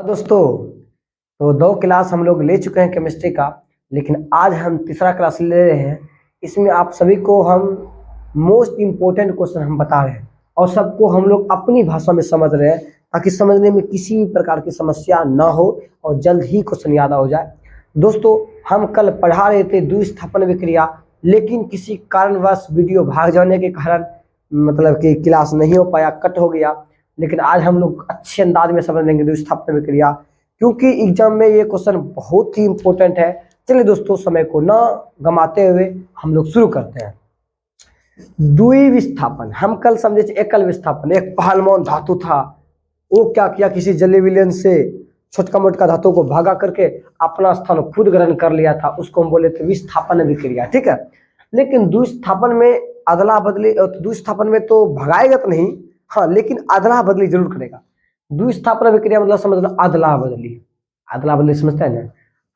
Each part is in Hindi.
दोस्तों, तो 2 क्लास हम लोग ले चुके हैं केमिस्ट्री का। लेकिन आज हम तीसरा क्लास ले रहे हैं। इसमें आप सभी को हम मोस्ट इम्पोर्टेंट क्वेश्चन हम बता रहे हैं और सबको हम लोग अपनी भाषा में समझ रहे हैं ताकि समझने में किसी भी प्रकार की समस्या ना हो और जल्द ही क्वेश्चन याद हो जाए। दोस्तों, हम कल पढ़ा रहे थे द्विस्थापन विक्रिया, लेकिन किसी कारणवश वीडियो भाग जाने के कारण मतलब कि क्लास नहीं हो पाया, कट हो गया। लेकिन आज हम लोग अच्छे अंदाज में समझ लेंगे द्विस्थापन विक्रिया, क्योंकि एग्जाम में ये क्वेश्चन बहुत ही इंपॉर्टेंट है। चलिए दोस्तों, समय को ना गमाते हुए हम लोग शुरू करते हैं। द्विविस्थापन हम कल समझे थे। एकल विस्थापन, एक पहलवान धातु था, वो क्या किया, किसी जली विलयन से छोटका मोटका धातु को भागा करके अपना स्थान खुद ग्रहण कर लिया था, उसको हम बोले थे विस्थापन विक्रिया। ठीक है, लेकिन द्विस्थापन में अदला बदली, द्विस्थापन में तो भगाएगा तो नहीं, हाँ, लेकिन अदला बदली जरूर करेगा। द्विस्थापन विक्रिया मतलब समझ लो अदला बदली। अदला बदली समझते हैं ना,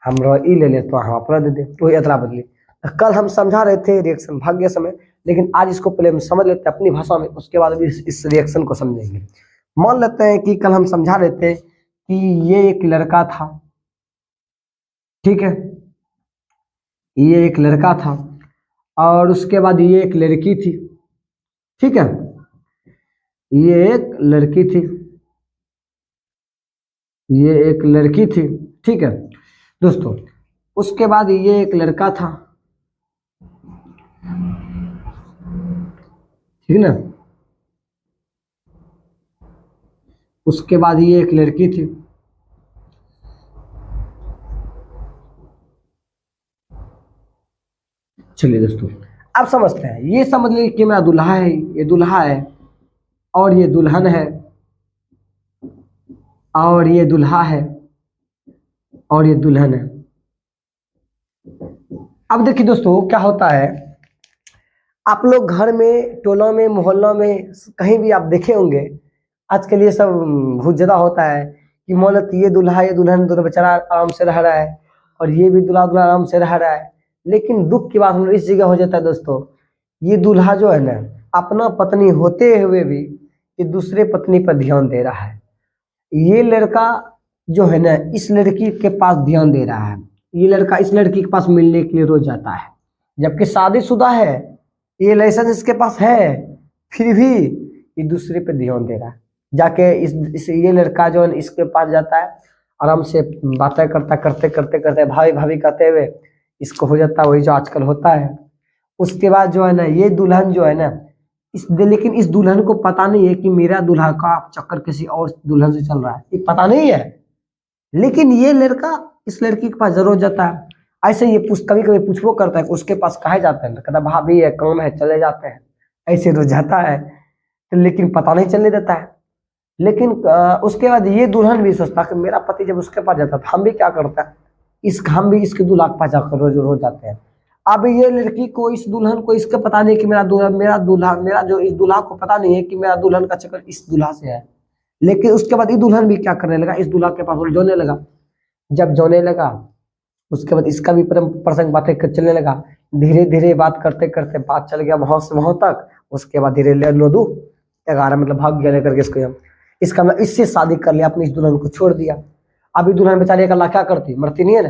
हम ई ले ले तो हम अपना दे दे, तो अदला बदली। कल हम समझा रहे थे रिएक्शन भाग्य समय, लेकिन आज इसको पहले हम समझ लेते हैं अपनी भाषा में, उसके बाद भी इस रिएक्शन को समझेंगे। मान लेते हैं कि कल हम समझा रहे थे कि ये एक लड़का था। ठीक है, ये एक लड़का था और उसके बाद ये एक लड़की थी। ठीक है, ये एक लड़की थी, ये एक लड़की थी। ठीक है दोस्तों, उसके बाद ये एक लड़का था। ठीक ना, उसके बाद ये एक लड़की थी। चलिए दोस्तों, अब समझते हैं। ये समझ लीजिए कि मेरा दूल्हा है, ये दूल्हा है और ये दुल्हन है, और ये दूल्हा है और ये दुल्हन है। अब देखिए दोस्तों, क्या होता है, आप लोग घर में, टोलों में, मोहल्लों में कहीं भी आप देखे होंगे, आजकल ये सब बहुत ज्यादा होता है कि मोहल्ला ये दूल्हा ये दुल्हन दोनों बेचारा आराम से रह रहा है और ये भी दूल्हा दूल्हा आराम से रह रहा है। लेकिन दुख की बात हम लोग इस जगह हो जाता है दोस्तों, ये दूल्हा जो है ना, अपना पत्नी होते हुए भी ये दूसरे पत्नी पर ध्यान दे रहा है। ये लड़का जो है ना, इस लड़की के पास ध्यान दे रहा है। ये लड़का इस लड़की के पास मिलने के लिए रोज जाता है, जबकि शादीशुदा है, ये लाइसेंस इसके पास है, फिर भी ये दूसरे पे ध्यान दे रहा है। जाके इस ये लड़का जो है इसके पास जाता है, आराम से बातें करता, करते करते करते भाभी भाभी कहते हुए इसको हो जाता है वही जो आजकल होता है। उसके बाद जो है ना, ये दुल्हन जो है ना, लेकिन इस दुल्हन को पता नहीं है कि मेरा दूल्हा का चक्कर किसी और दुल्हन से चल रहा है, ये पता नहीं है। लेकिन ये लड़का इस लड़की के पास जरूर जाता है। ऐसे ये कभी कभी पूछबो करता है कि उसके पास काहे जाते हैं, कहता भाभी है, काम है, चले जाते हैं, ऐसे रोज जाता है। तो लेकिन पता नहीं चलने देता है। लेकिन उसके बाद ये दुल्हन भी सोचता कि मेरा पति जब उसके पास जाता था, हम भी क्या करता है, हम भी इसके दूल्हा के पास जाकर रोज रोज जाते हैं। अब ये लड़की को, इस दुल्हन को इसका पता नहीं कि मेरा जो इस दूल्हा को पता नहीं है कि मेरा दुल्हन का चक्कर इस दूल्हा से है। लेकिन उसके बाद ये दुल्हन भी क्या करने लगा, इस दूल्हा के पास जोने लगा। जब जोने लगा, उसके बाद इसका भी प्रसंग बातें चलने लगा। धीरे धीरे बात करते करते बात चल गया वहां से वहां तक। उसके बाद धीरे नो दू 11 मतलब भाग गया लेकर के इसको हम, इसका मतलब इससे शादी कर लिया, अपनी इस दुल्हन को छोड़ दिया। अभी दुल्हन बेचारी अल्लाह क्या करती, मरती नहीं है ना।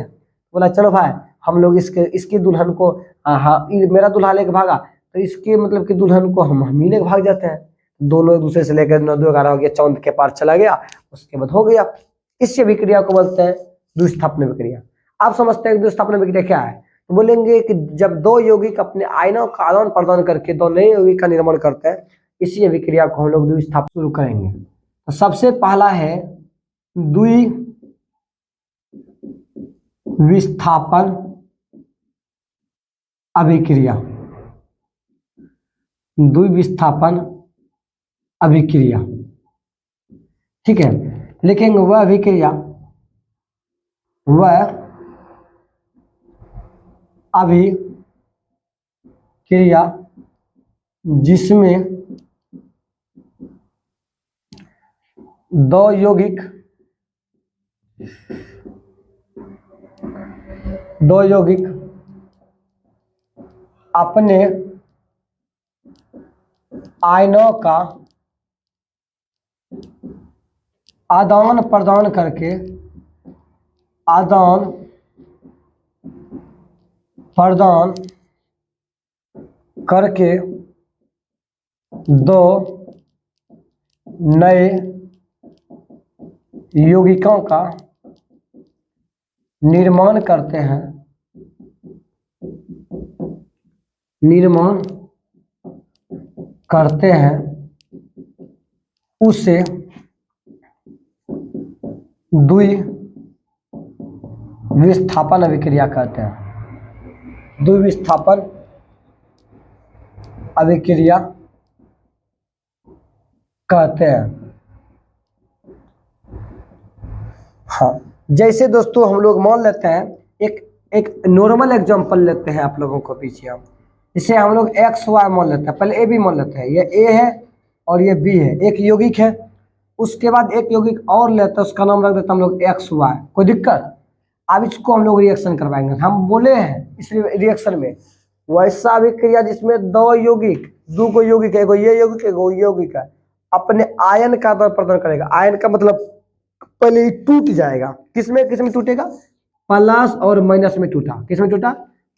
बोला चलो भाई, हम लोग इसकी दुल्हन को, हाँ, मेरा दुल्हा लेके भागा तो इसके मतलब कि दुल्हन को हम ही लेके भाग जाते हैं। दोनों एक दूसरे से लेकर 9 2 11 हो गया, चांद के पार चला गया। उसके बाद हो गया। इससे विक्रिया को बोलते हैं द्विस्थापन विक्रिया। आप समझते हैं कि द्विस्थापन विक्रिया क्या है, तो बोलेंगे कि जब दो यौगिक अपने आयनों का आदान प्रदान करके दो नए यौगिक का निर्माण करते हैं, इसी विक्रिया को हम लोग द्विस्थापन शुरू करेंगे। तो सबसे पहला है द्विविस्थापन अभिक्रिया। द्विविस्थापन अभिक्रिया, ठीक है। लिखेंगे वह अभिक्रिया, वह अभिक्रिया जिसमें दो यौगिक अपने आयनों का आदान प्रदान करके आदान प्रदान करके दो नए यौगिकों का निर्माण करते हैं, उसे द्विविस्थापन अभिक्रिया कहते हैं। द्विविस्थापन अभिक्रिया कहते हैं। हाँ, जैसे दोस्तों हम लोग मान लेते हैं, एक नॉर्मल एग्जांपल लेते हैं आप लोगों को पीछे हम, इसे हम लोग एक्स वाई मान लेते हैं। पहले ए बी मान लेते हैं, ये ए है और ये बी है, एक यौगिक है। उसके बाद एक यौगिक और लेते हैं, उसका नाम रख देते हैं हम लोग एक्स वाई। कोई दिक्कत? अब इसको हम लोग रिएक्शन करवाएंगे। हम बोले हैं इस रिएक्शन में वैसा अभिक्रिया जिसमें दो को यौगिक है, एगो ये यौगिक एगो ये यौगिक है, अपने आयन का आदान प्रदान करेगा। आयन का मतलब पहले टूट जाएगा। किसमें टूटेगा? प्लस और माइनस में टूटा। किसमें टूटा?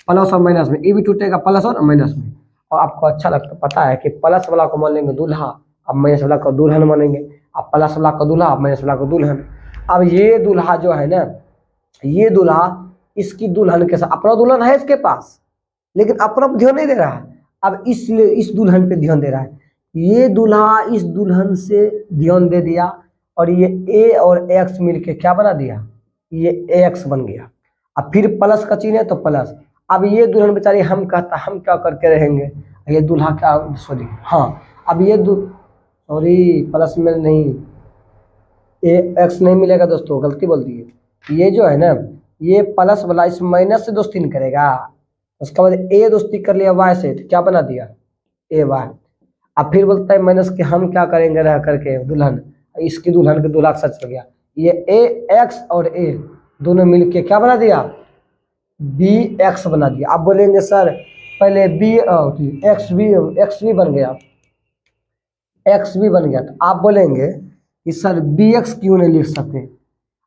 प्लस और माइनस में। ये भी टूटेगा प्लस और माइनस में। और आपको अच्छा लगता पता है कि प्लस वाला को मान लेंगे दूल्हा, अब माइनस वाला को दुल्हन मानेंगे। अब प्लस वाला को दूल्हा, अब माइनस वाला को दुल्हन। अब ये दूल्हा जो है ना, ये दूल्हा इसकी दुल्हन के साथ, अपना दुल्हन है इसके पास लेकिन अपना ध्यान नहीं दे रहा है। अब इसलिए इस दुल्हन पे ध्यान दे रहा है। ये दूल्हा इस दुल्हन से ध्यान दे दिया और ये ए और एक्स मिलके क्या बना दिया? ये एक्स बन गया। अब फिर प्लस का चिन्ह है तो प्लस। अब ये दुल्हन बेचारी हम कहता हम क्या करके रहेंगे? ये दूल्हा क्या, सॉरी हाँ, अब ये सॉरी प्लस में नहीं, ए एक्स नहीं मिलेगा दोस्तों, गलती बोल दी है। ये जो है ना, ये प्लस वाला इस माइनस से दोस्ती नहीं करेगा। उसके बाद ए दोस्ती कर लिया वाई से, तो क्या बना दिया? ए वाई। अब फिर बोलता है माइनस के हम क्या करेंगे रह करके दुल्हन, इसकी दुल्हन के दूल्हा सच हो गया। ये ए एक्स और ए दोनों मिलके क्या बना दिया? बी एक्स बना दिया। आप बोलेंगे सर पहले बी एक्स भी बन गया, एक्स भी बन गया, तो आप बोलेंगे कि सर बी एक्स क्यों नहीं लिख सकते?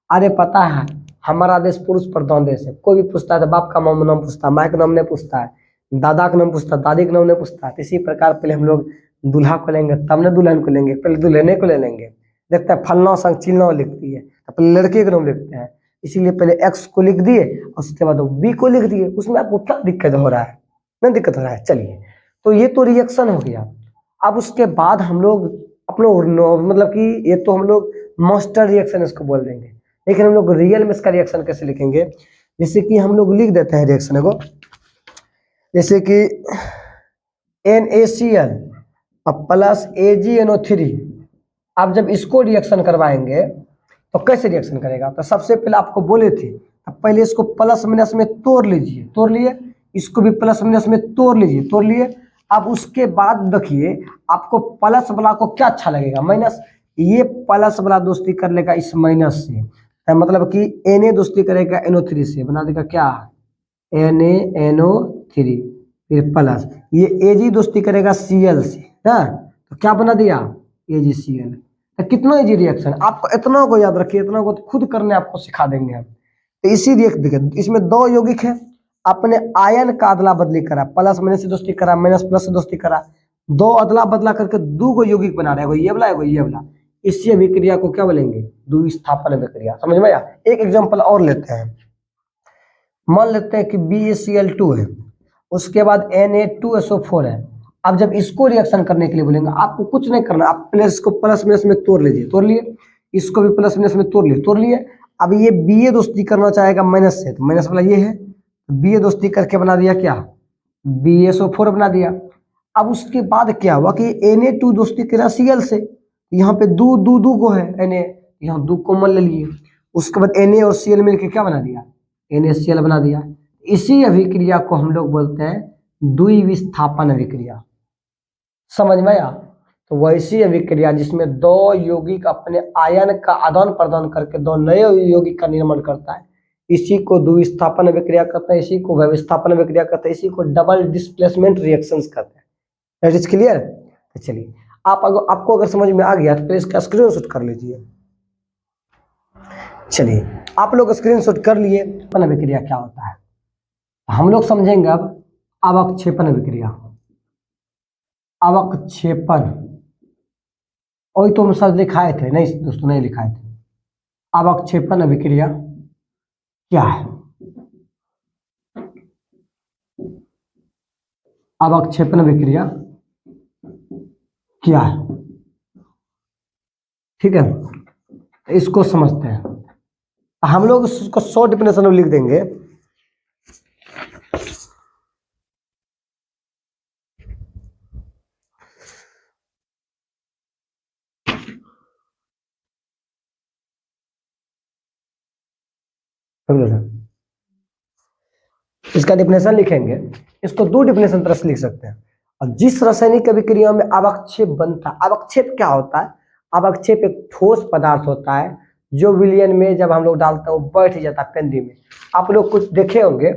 अरे पता है हमारा देश पुरुष प्रधान देश है। कोई भी पूछता है तो बाप का नाम पूछता है, माँ का नाम नहीं पूछता है, दादा का नाम पूछता है, दादी का नाम नहीं पूछता है। तो इसी प्रकार पहले हम लोग दूल्हा को लेंगे तब न दुल्हन को लेंगे, पहले दुल्हने को ले लेंगे। देखते हैं फलना संग चिलना लिखती है तो पहले लड़के का नाम लिखते हैं, इसीलिए पहले एक्स को लिख दिए और उसके बाद बी को लिख दिए। उसमें आपको क्या दिक्कत हो रहा है? नहीं दिक्कत हो रहा है। चलिए, तो ये तो रिएक्शन हो गया। अब उसके बाद हम लोग अपना मतलब कि ये तो हम लोग मास्टर रिएक्शन इसको बोल देंगे, लेकिन हम लोग रियल में इसका रिएक्शन कैसे लिखेंगे? जैसे कि हम लोग लिख देते हैं रिएक्शन को, जैसे कि NaCl प्लस AgNO3। आप जब इसको रिएक्शन करवाएंगे तो कैसे रिएक्शन करेगा? तो सबसे पहले आपको बोले थे, अब पहले इसको प्लस माइनस में तोड़ लीजिए, तोड़ लिए। इसको भी प्लस माइनस में तोड़ लीजिए, तोड़ लिए। अब उसके बाद देखिए आपको प्लस वाला को क्या अच्छा लगेगा? माइनस। ये प्लस वाला दोस्ती कर लेगा इस माइनस से, मतलब कि Na दोस्ती करेगा NO3 से, बना देगा क्या? NaNO3 फिर प्लस। ये Ag दोस्ती करेगा Cl से ना, तो क्या बना दिया? AgCl। तो कितना इजी रिएक्शन, आपको इतना को याद रखिए, इतना को तो खुद करने आपको सिखा देंगे हम। तो इसी देखिए इसमें दो यौगिक है, अपने आयन का अदला बदली करा, प्लस माइनस से दोस्ती करा, माइनस प्लस से दोस्ती करा, दो अदला बदला करके दो को यौगिक बना रहे हैं, ये वाला है ये वाला। इसी अभिक्रिया को क्या बोलेंगे? द्विविस्थापन अभिक्रिया। समझ में आया? एक एग्जांपल और लेते हैं। मान लेते हैं कि BaCl2 है, उसके बाद Na2SO4 है। अब जब इसको रिएक्शन करने के लिए बोलेंगे आपको कुछ नहीं करना, आप पहले इसको प्लस माइनस में तोड़ लीजिए, तोड़ लिए। इसको भी प्लस माइनस में तोड़ लिए। अब ये Ba दोस्ती करना चाहेगा माइनस से, तो माइनस वाला ये है, Ba दोस्ती करके बना दिया क्या? BaSO4 बना दिया। अब उसके बाद क्या हुआ कि Na2 दोस्ती करा Cl से, यहाँ पे दो को है Na, यहाँ दो कॉमन ले लिए। उसके बाद Na और Cl मिलके क्या बना दिया? NaCl बना दिया। इसी अभिक्रिया को हम लोग बोलते हैं द्विविस्थापन अभिक्रिया। समझ में आया? तो वैसी अभिक्रिया जिसमें दो यौगिक अपने आयन का आदान प्रदान करके दो नए यौगिक का निर्माण करता है, इसी को द्विविस्थापन अभिक्रिया कहते हैं, इसी को विस्थापन अभिक्रिया कहते हैं, इसी को डबल डिस्प्लेसमेंट रिएक्शंस कहते हैं। That is clear? तो चलिए, आपको अगर समझ में आ गया तो प्लीज इसका स्क्रीनशॉट कर लीजिए। चलिए, आप लोग स्क्रीनशॉट कर लिए। अवक्षेपण अभिक्रिया क्या होता है हम लोग समझेंगे अब। अवक्षेपण अभिक्रिया, अवक्षेपन, वही तो हम सर लिखाए थे, नहीं दोस्तों नहीं लिखाए थे। अवक्षेपण अभिक्रिया क्या है? अवक्षेपण अभिक्रिया क्या है? ठीक है, इसको समझते हैं। हम लोग उसको शॉर्ट डेफिनेशन में लिख देंगे। इसका डेफिनेशन लिखेंगे, इसको दो डेफिनेशन तरह से लिख सकते हैं। और जिस रासायनिक अभिक्रिया में अवक्षेप बनता है, अवक्षेप क्या होता है? अवक्षेप एक ठोस पदार्थ होता है जो विलयन में जब हम लोग डालते हैं वो बैठ जाता है पेंदी में। आप लोग कुछ देखे होंगे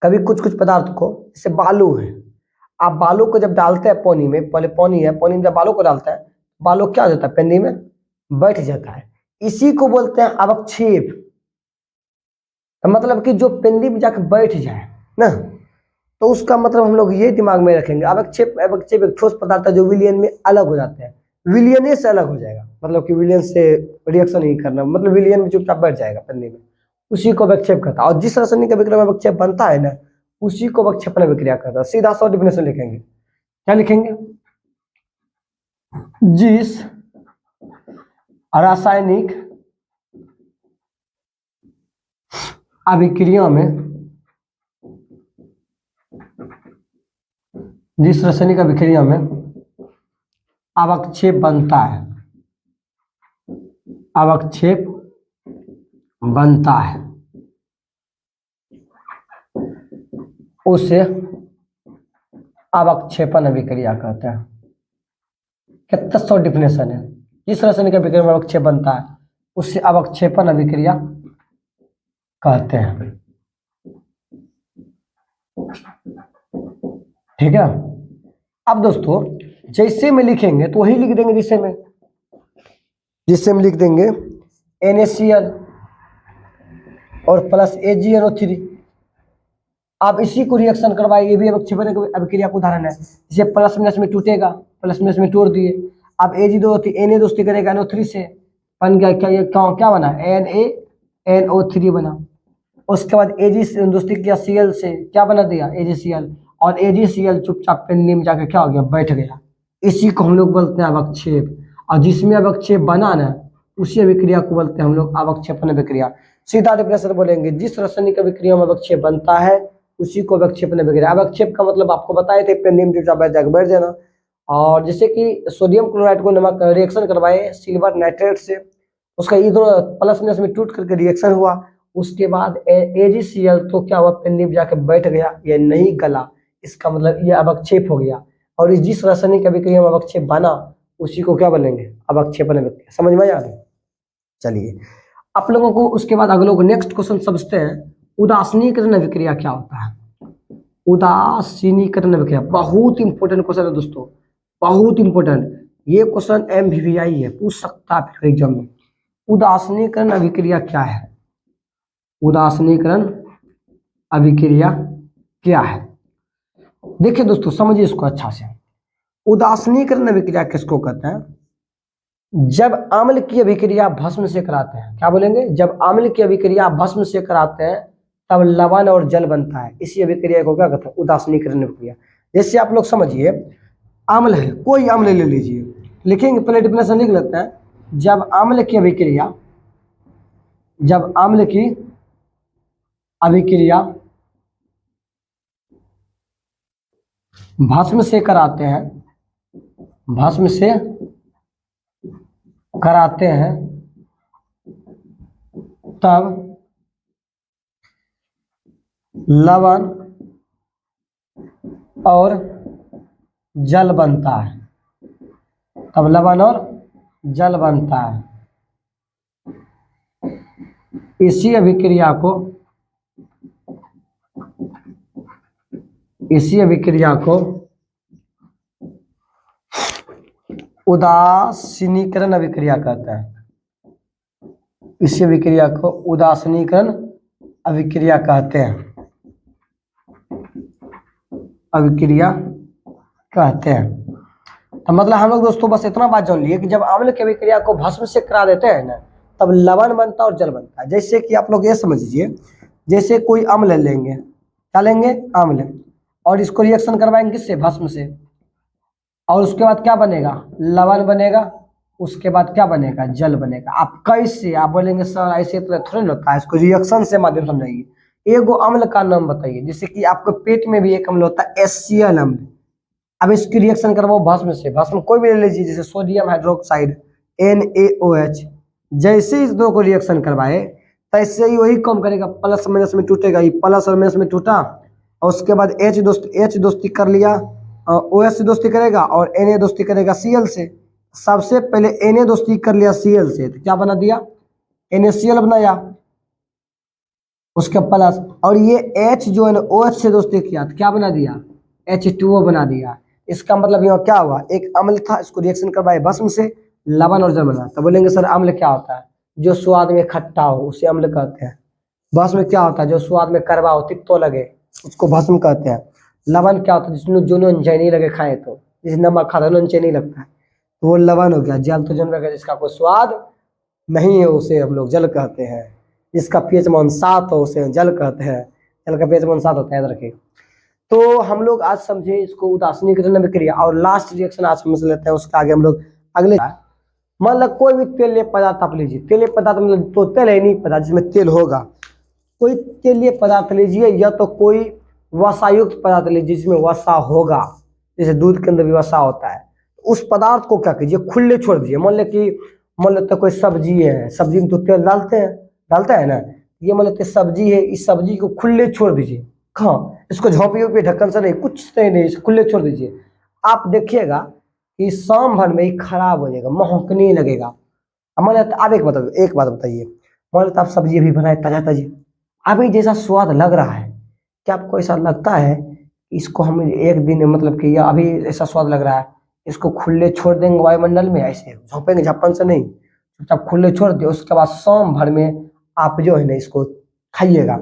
कभी कुछ कुछ पदार्थ को, जैसे बालू है, आप बालू को जब डालते हैं पानी में, पहले पानी है, पानी में जब बालू को डालते हैं, बालू क्या हो जाता है? पेंदी में बैठ जाता है। इसी को बोलते हैं अवक्षेप। मतलब कि जो पेंदी में जाकर बैठ जाए ना, तो उसका मतलब हम लोग ये दिमाग में रखेंगे। अवक्षेप, अवक्षेप एक ठोस पदार्थ है जो विलयन में अलग हो जाते हैं, विलयन से अलग हो जाएगा, मतलब कि विलयन से रिएक्शन नहीं करना, मतलब विलयन में चुपचाप बैठ जाएगा पेंदी में, उसी को अवक्षेप कहता है। और जिस रासायनिक अभिक्रिया में अवक्षेप बनता है ना, उसी को अवक्षेपण अभिक्रिया कहता है। सीधा सा डेफिनेशन लिखेंगे, क्या लिखेंगे? जिस रासायनिक अभिक्रिया में, जिस रासायनिक अभिक्रिया में अवक्षेप बनता है, अवक्षेप बनता है, उसे अवक्षेपण अभिक्रिया कहते हैं। कितना सौ डिफिनेशन है। जिस रासायनिक अभिक्रिया में अवक्षेप बनता है उसे अवक्षेपण अभिक्रिया कहते हैं। ठीक है, अब दोस्तों जैसे में लिखेंगे तो वही लिख देंगे जिससे में लिख देंगे NaCl और प्लस AgNO3। आप इसी को रिएक्शन करवाइए, ये भी अवक्षेपण अभिक्रिया का उदाहरण है। जैसे प्लस माइनस में टूटेगा, प्लस माइनस में तोड़ दिए, अब Na दोस्ती करेगा NO3 से, बन गया क्या? ये क्या बना? NaNO3 बना। उसके बाद Ag दोस्ती किया Cl से, क्या बना दिया? AgCl। और AgCl चुपचाप पेंदी में जाकर क्या हो गया? बैठ गया। इसी को हम लोग बोलते हैं अवक्षेप। और जिसमें अवक्षेप बना ना, उसी अभिक्रिया को बोलते हैं हम लोग अवक्षेपण अभिक्रिया। सीधा डेफिनेशन बोलेंगे, जिस रासायनिक अभिक्रिया में अवक्षेप बनता है उसी को अवक्षेपण अभिक्रिया। अवक्षेप का मतलब आपको बताए थे, पेंदी में चुपचाप बैठ जाकर बैठ जाना। और जैसे कि सोडियम क्लोराइड को नमक रिएक्शन करवाए सिल्वर नाइट्रेट से, उसका इधर प्लस माइनस में टूट करके रिएक्शन हुआ, उसके बाद AgCl तो क्या हुआ? पेंदी में जाकर बैठ गया, ये नहीं गला, इसका मतलब ये अवक्षेप हो गया। और जिस रासायनिक अभिक्रिया में अवक्षेप बना उसी को क्या बोलेंगे? अवक्षेपण अभिक्रिया। समझ में आ गया? चलिए, आप लोगों को उसके बाद अगले को नेक्स्ट क्वेश्चन समझते हैं। उदासीनीकरण अभिक्रिया क्या होता है? उदासीनीकरण अभिक्रिया बहुत इंपॉर्टेंट क्वेश्चन है दोस्तों, बहुत इंपॉर्टेंट। ये क्वेश्चन MVVI है, पूछ सकता है फिर एग्जाम में। उदासीनीकरण अभिक्रिया क्या है? उदासीनीकरण अभिक्रिया क्या है? देखिए दोस्तों, समझिए इसको अच्छा से। उदासीनीकरण अभिक्रिया किसको कहते हैं? जब अम्ल की अभिक्रिया भस्म से कराते हैं, क्या बोलेंगे? जब अम्ल की अभिक्रिया भस्म से कराते हैं तब लवण और जल बनता है, इसी अभिक्रिया को क्या कहते हैं? उदासीनीकरण अभिक्रिया। जैसे आप लोग समझिए, अम्ल है, कोई अम्ल ले लीजिए, लिखेंगे पहले डेफिनेशन लिख लेते हैं। जब अम्ल की अभिक्रिया, जब अम्ल की अभिक्रिया भस्म से कराते हैं, भस्म से कराते हैं, तब लवण और जल बनता है, तब लवण और जल बनता है। इसी अभिक्रिया को, इसी अभिक्रिया को उदासीनीकरण अभिक्रिया कहते हैं। इसी विक्रिया को उदासीनीकरण अभिक्रिया कहते हैं, अभिक्रिया कहते हैं। तो मतलब हम लोग दोस्तों बस इतना बात जान लिए कि जब अम्ल की अभिक्रिया को भस्म से करा देते हैं ना, तब लवण बनता है और जल बनता है। जैसे कि आप लोग ये समझ लीजिए, जैसे कोई अम्ल लेंगे, क्या लेंगे, अम्ल, और इसको रिएक्शन करवाएंगे किससे, भस्म से, और उसके बाद क्या बनेगा, लवण बनेगा, उसके बाद क्या बनेगा, जल बनेगा। आप कैसे, आप बोलेंगे सर ऐसे तो थोड़ी ना होता है, इसको रिएक्शन से माध्यम समझाइए। एगो अम्ल का नाम बताइए, जैसे कि आपके पेट में भी एक अम्ल होता है HCl अम्ल। अब इसकी रिएक्शन करवाओ भस्म से, भस्म कोई भी ले लीजिए, जैसे सोडियम हाइड्रोक्साइड NaOH। जैसे इस दो को रिएक्शन करवाए तैसे ही वही कम करेगा, प्लस माइनस में टूटेगा, ये प्लस और माइनस में टूटा, और उसके बाद H दोस्ती कर लिया, OH से दोस्ती करेगा, और Na दोस्ती करेगा Cl से। सबसे पहले Na दोस्ती कर लिया Cl से, तो क्या बना दिया, NaCl बनाया, उसके प्लस, और ये H जो है ना OH से दोस्ती किया तो क्या बना दिया, H2O बना दिया। इसका मतलब यहाँ क्या हुआ, एक अम्ल था, इसको रिएक्शन करवाए भस्म से, लवण और जल बना। तो बोलेंगे सर अम्ल क्या होता है, जो स्वाद में खट्टा हो उसे अम्ल कहते हैं। भस्म क्या होता है, जो स्वाद में कड़वा हो, तिक्तो लगे, उसको भस्म कहते हैं। लवण क्या होता है, जिसमें जो नमचैनी लगे खाए, तो जिस नमक खाता है नमचैनी लगता है, तो वो लवण हो गया। जल तो जल जिसका कोई स्वाद नहीं है उसे हम लोग जल कहते हैं। जिसका pH मान 7 हो उसे जल कहते हैं। जल का pH मान 7 होता है, याद रखिए। तो हम लोग आज समझे इसको उदासीनीकरण अभिक्रिया, और लास्ट रिएक्शन आज समझ लेते हैं, उसके आगे हम लोग अगले। मान लो कोई भी तेलीय पदार्थ आप लीजिए, तेलीय पदार्थ मतलब तो तेल है नहीं पदार्थ जिसमें तेल होगा, कोई तेलीय पदार्थ लीजिए, या तो कोई वसायुक्त पदार्थ लीजिए जिसमें वसा होगा, जैसे दूध के अंदर भी वसा होता है। उस पदार्थ को क्या कीजिए, खुले छोड़ दीजिए। मान लेते कोई सब्जी है, सब्जी में तो तेल डालते हैं ना, ये मान लेते सब्जी है, इस सब्जी को खुले छोड़ दीजिए, कहाँ, इसको झोंपी पे ढक्कन से नहीं, कुछ नहीं, इसको खुले छोड़ दीजिए। आप देखिएगा कि शाम भर में ही खराब हो जाएगा, महकने लगेगा। अब मान लेते, आप एक बात बताइए, मान लेते आप सब्जी अभी बनाए ताजा ताजी, अभी जैसा स्वाद लग रहा है, क्या आपको ऐसा लगता है इसको हम एक दिन मतलब कि या अभी ऐसा स्वाद लग रहा है, इसको खुले छोड़ देंगे वायुमंडल में, ऐसे झोंपेंगे झप्पन से नहीं, चुपचाप खुले छोड़ दिए, उसके बाद शाम भर में आप जो है ना इसको खाइएगा,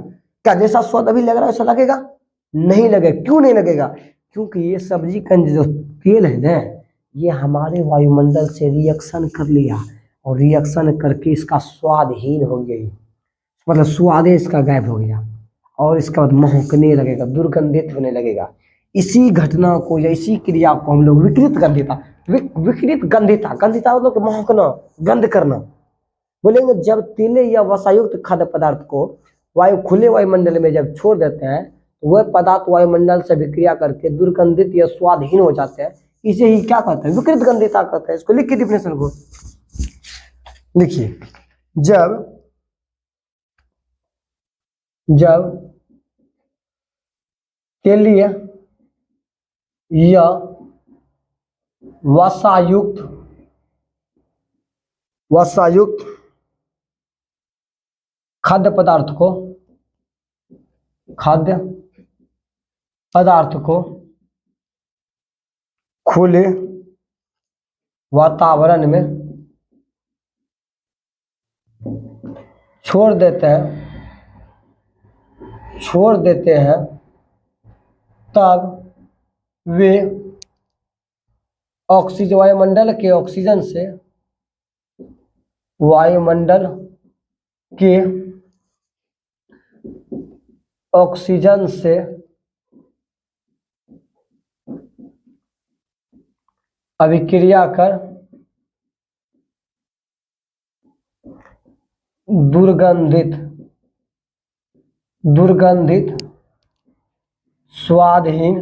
क्या जैसा स्वाद अभी लग रहा है वैसा लगेगा, नहीं लगेगा। क्यों नहीं लगेगा, क्योंकि ये सब्जी का जो तेल है ना, ये हमारे वायुमंडल से रिएक्शन कर लिया, और रिएक्शन करके इसका स्वादहीन हो गया, मतलब स्वाद इसका गायब हो गया, और इसके बाद महकने लगेगा, दुर्गंधित होने लगेगा। इसी घटना को या इसी क्रिया को हम लोग विकृत गंधिता, विकृत गंधिता, गंधिता मतलब महकना, गंध करना बोलेंगे। जब तेले या वसायुक्त खाद्य पदार्थ को खुले वायुमंडल में जब छोड़ देते हैं, तो वह पदार्थ वायुमंडल से विक्रिया करके दुर्गंधित या स्वादहीन हो जाते हैं। इसे ही क्या कहते हैं, विकृत गंधिता कहते हैं। इसको लिखिए, डिफिनेशन को लिखिए, जब तेलीय या वसायुक्त खाद्य पदार्थ को खुले वातावरण में छोड़ देते हैं, तब वे ऑक्सीजन, वायुमंडल के ऑक्सीजन से अभिक्रिया कर दुर्गंधित स्वादहीन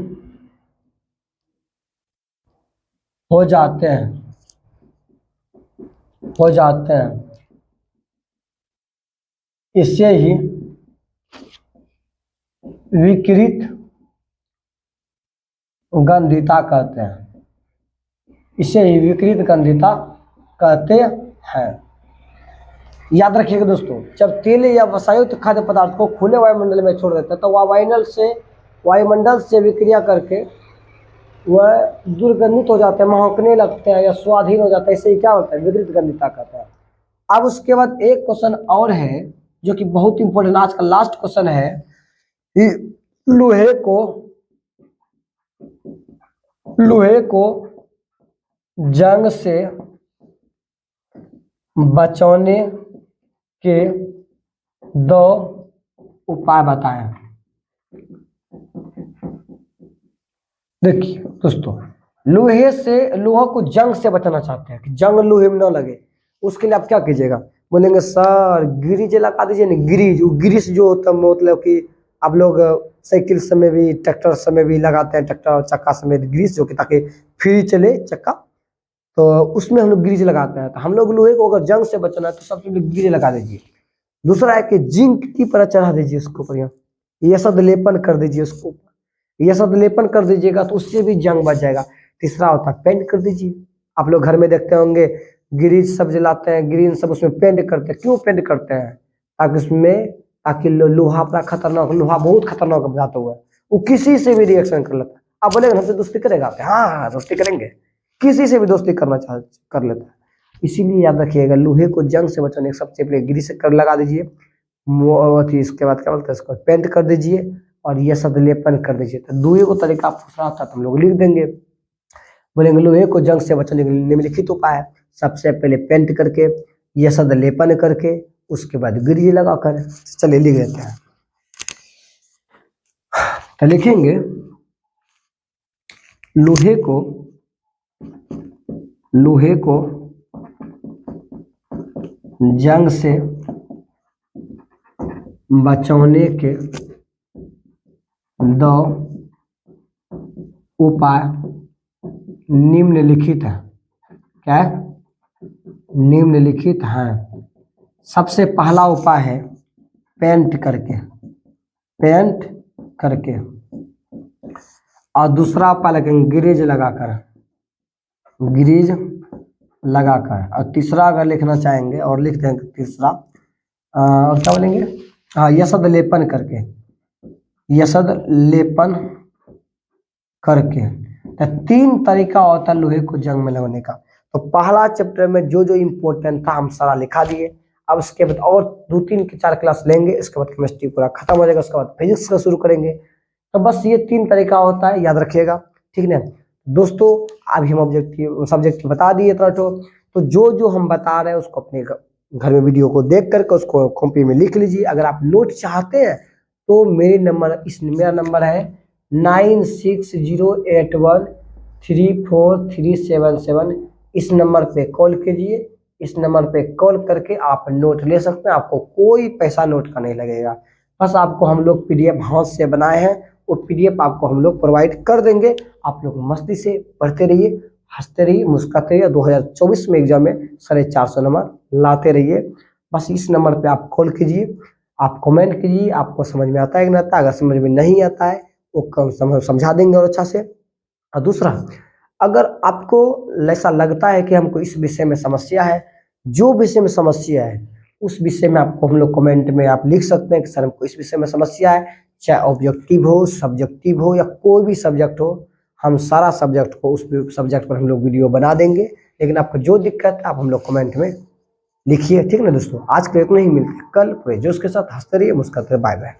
हो जाते हैं। इसे ही विकृत गंधिता कहते हैं। याद रखिएगा दोस्तों, जब तेल या वसायुक्त खाद्य पदार्थ को खुले वायुमंडल में छोड़ देते हैं, तो वायुमंडल से विक्रिया करके वह दुर्गंधित हो जाते हैं, महकने लगते हैं या स्वादहीन हो जाते हैं। इससे क्या होता है, विकृत गंधिता कहते हैं। अब उसके बाद एक क्वेश्चन और है जो कि बहुत इंपॉर्टेंट, आज का लास्ट क्वेश्चन है कि लोहे को जंग से बचाने के 2 उपाय बताएं। देखिए दोस्तों, लोहा को जंग से बचाना चाहते हैं कि जंग लोहे में न लगे, उसके लिए आप क्या कीजिएगा, बोलेंगे सर ग्रीज लगा दीजिए ना। ग्रीस जो होता है, मतलब कि आप लोग साइकिल समय भी, ट्रैक्टर समय भी लगाते हैं, ट्रैक्टर चक्का समेत ग्रीस, जो कि ताकि फ्री चले चक्का, तो उसमें हम लोग ग्रीज लगाते हैं। तो हम लोग लोहे को अगर जंग से बचाना है तो सबसे पहले ग्रीज लगा दीजिए। दूसरा है कि जिंक की परत चढ़ा दीजिए उसके ऊपर, यहाँ ये सब लेपन कर दीजिए उसको, ये सब लेपन कर दीजिएगा तो उससे भी जंग बच जाएगा। तीसरा होता है पेंट कर दीजिए। आप लोग घर में देखते होंगे ग्रीज सब जलाते हैं, ग्रीन सब उसमें पेंट करते हैं। क्यों पेंट करते हैं? ताकि उसमें, ताकि लोहा अपना खतरनाक, लोहा बहुत खतरनाक पदार्थ हुआ है, वो किसी से भी रिएक्शन कर लेता है। आप बोलेंगे हमसे दोस्ती करेगा? हाँ दोस्ती करेंगे, किसी से भी दोस्ती कर लेता है। इसीलिए याद रखिएगा, लोहे को जंग से बचाने सबसे पहले ग्रीस कर लगा दीजिए, इसके बाद क्या बोलते हैं इसको, पेंट कर दीजिए और ये सब लेपन कर दीजिए। तो दुए को तरीका पूछना होता है तो हम लोग लिख देंगे, बोलेंगे लोहे को जंग से बचाने के लिए निम्नलिखित उपाय है। सबसे पहले पेंट करके, ये सब लेपन करके, उसके बाद ग्रीज लगाकर। चलिए लिख देते हैं, तो लिखेंगे लोहे को जंग से बचाने के 2 उपाय निम्नलिखित है। क्या? निम्नलिखित हैं। सबसे पहला उपाय है पेंट करके, और दूसरा उपाय लगेंगे ग्रीज लगाकर, और तीसरा अगर लिखना चाहेंगे और लिख देंगे तीसरा, और क्या बोलेंगे, हाँ यसद लेपन करके। तो 3 तरीका होता है लोहे को जंग में लगाने का। तो पहला चैप्टर में जो जो इम्पोर्टेंट था हम सारा लिखा दिए। अब उसके बाद और 2-3-4 क्लास लेंगे, इसके बाद केमिस्ट्री पूरा खत्म हो जाएगा, उसके बाद फिजिक्स का शुरू करेंगे। तो बस ये 3 तरीका होता है, याद रखिएगा, ठीक ना दोस्तों। अभी हम सब्जेक्ट बता दिए तो जो हम बता रहे हैं उसको अपने घर में वीडियो को देख करके उसको कॉपी में लिख लीजिए। अगर आप नोट चाहते हैं तो मेरा नंबर है 9608134377। इस नंबर पे कॉल कीजिए, इस नंबर पे कॉल करके आप नोट ले सकते हैं। आपको कोई पैसा नोट का नहीं लगेगा, बस आपको हम लोग PDF हाथ से बनाए हैं, वो PDF आपको हम लोग प्रोवाइड कर देंगे। आप लोग मस्ती से पढ़ते रहिए, हंसते रहिए, मुस्कुराते रहिए। 2024 में एग्जाम में 450 नंबर लाते रहिए। बस इस नंबर पे आप कॉल कीजिए, आप कमेंट कीजिए, आपको समझ में आता है कि नहीं आता। अगर समझ में नहीं आता है वो समझा देंगे और अच्छा से। और दूसरा, अगर आपको ऐसा लगता है कि हमको इस विषय में समस्या है, जो विषय में समस्या है उस विषय में आपको हम लोग कमेंट में आप लिख सकते हैं कि सर हमको इस विषय में समस्या है, चाहे ऑब्जेक्टिव हो, सब्जेक्टिव हो, या कोई भी सब्जेक्ट हो। हम सारा सब्जेक्ट को, उस सब्जेक्ट पर हम लोग वीडियो बना देंगे। लेकिन आपको जो दिक्कत है आप हम लोग कमेंट में लिखिए, ठीक ना दोस्तों। आज के लिए इतना ही, मिलते हैं कल पूरे जोश के साथ। हंसते रहिए, मुस्कुराते रहिए। Bye bye.